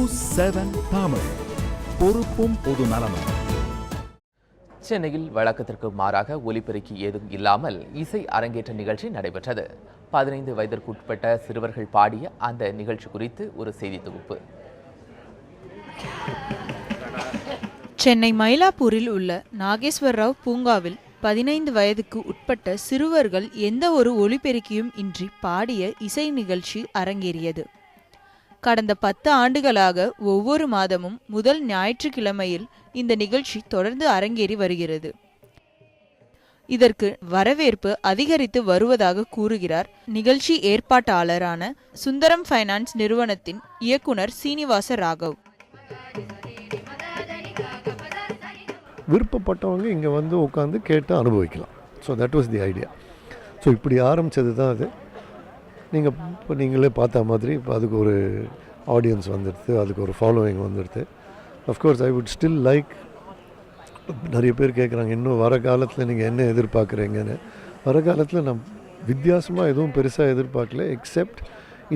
News 7 Tamil, பொறுப்பும் பொது நலமும். சென்னையில் வழக்கத்திற்கு மாறாக ஒலிபெருக்கி ஏதும் இல்லாமல் இசை அரங்கேற்ற நிகழ்ச்சி நடைபெற்றது. 15 வயதிற்குட்பட்ட சிறுவர்கள் பாடிய அந்த நிகழ்ச்சி குறித்து ஒரு செய்தி தொகுப்பு. சென்னை மயிலாப்பூரில் உள்ள நாகேஸ்வர் ராவ் பூங்காவில் 15 வயதுக்கு உட்பட்ட சிறுவர்கள் எந்த ஒரு ஒலிபெருக்கியும் இன்றி பாடிய இசை நிகழ்ச்சி அரங்கேறியது. கடந்த 10 ஆண்டுகளாக ஒவ்வொரு மாதமும் முதல் ஞாயிற்றுக்கிழமையில் இந்த நிகழ்ச்சி தொடர்ந்து அரங்கேறி வருகிறது. இதற்கு வரவேற்பு அதிகரித்து வருவதாக கூறுகிறார் நிகழ்ச்சி ஏற்பாட்டாளரான சுந்தரம் ஃபைனான்ஸ் நிறுவனத்தின் இயக்குனர் சீனிவாச ராகவ். விருப்பப்பட்டவங்க இங்கே வந்து உட்காந்து கேட்டு அனுபவிக்கலாம். So that was the idea. So இப்படி ஆரம்பித்தது தான் அது. நீங்கள் இப்போ நீங்களே பார்த்த மாதிரி இப்போ அதுக்கு ஒரு ஆடியன்ஸ் வந்துடுது, அதுக்கு ஒரு ஃபாலோவிங் வந்துடுது. Of course I would still like, நிறைய பேர் கேட்குறாங்க இன்னும் வர காலத்தில் நீங்கள் என்ன எதிர்பார்க்குறீங்கன்னு. வர காலத்தில் நான் வித்தியாசமாக எதுவும் பெருசாக எதிர்பார்க்கல. எக்ஸெப்ட்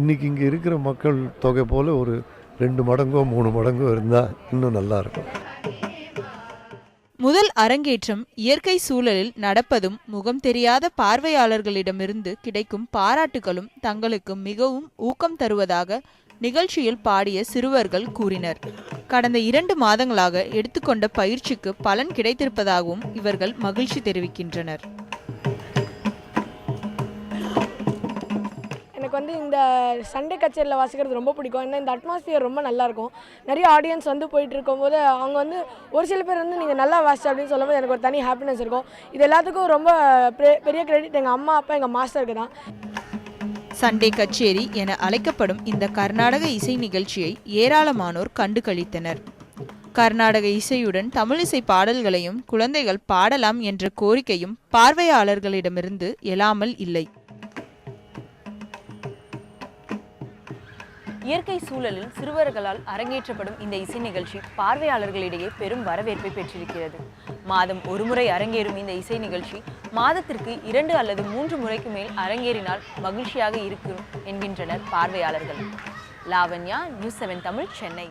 இன்றைக்கி இங்கே இருக்கிற மக்கள் தொகை போல் ஒரு 2 மடங்கோ 3 மடங்கோ இருந்தால் இன்னும் நல்லாயிருக்கும். முதல் அரங்கேற்றம் இயற்கை சூழலில் நடப்பதும் முகம் தெரியாத பார்வையாளர்களிடமிருந்து கிடைக்கும் பாராட்டுகளும் தங்களுக்கு மிகவும் ஊக்கம் தருவதாக நிகழ்ச்சியில் பாடிய சிறுவர்கள் கூறினர். கடந்த 2 மாதங்களாக எடுத்துக்கொண்ட பயிற்சிக்கு பலன் கிடைத்திருப்பதாகவும் இவர்கள் மகிழ்ச்சி தெரிவிக்கின்றனர். எனக்கு வந்து இந்த சண்டே கச்சேரியில் வாசிக்கிறது ரொம்ப பிடிக்கும். ஏன்னா இந்த அட்மாஸ்பியர் ரொம்ப நல்லாயிருக்கும். நிறைய ஆடியன்ஸ் வந்து போயிட்டு இருக்கும்போது அவங்க வந்து ஒரு சில பேர் வந்து நீங்கள் நல்லா வாசிச்சு அப்படின்னு சொல்லும்போது எனக்கு ஒரு தனி ஹாப்பினஸ் இருக்கும். இது எல்லாத்துக்கும் ரொம்ப பெரிய கிரெடிட் எங்கள் அம்மா அப்பா எங்கள் மாஸ்டருக்கு தான். சண்டே கச்சேரி என அழைக்கப்படும் இந்த கர்நாடக இசை நிகழ்ச்சியை ஏராளமானோர் கண்டு களித்தனர். கர்நாடக இசையுடன் தமிழிசை பாடல்களையும் குழந்தைகள் பாடலாம் என்ற கோரிக்கையும் பார்வையாளர்களிடமிருந்து எழாமல் இல்லை. இயற்கை சூழலில் சிறுவர்களால் அரங்கேற்றப்படும் இந்த இசை நிகழ்ச்சி பார்வையாளர்களிடையே பெரும் வரவேற்பை பெற்றிருக்கிறது. மாதம் ஒரு முறை அரங்கேறும் இந்த இசை நிகழ்ச்சி மாதத்திற்கு 2 அல்லது 3 முறைக்கு மேல் அரங்கேறினால் மகிழ்ச்சியாக இருக்கும் என்கின்றனர் பார்வையாளர்கள். லாவண்யா, நியூஸ் 7 தமிழ், சென்னை.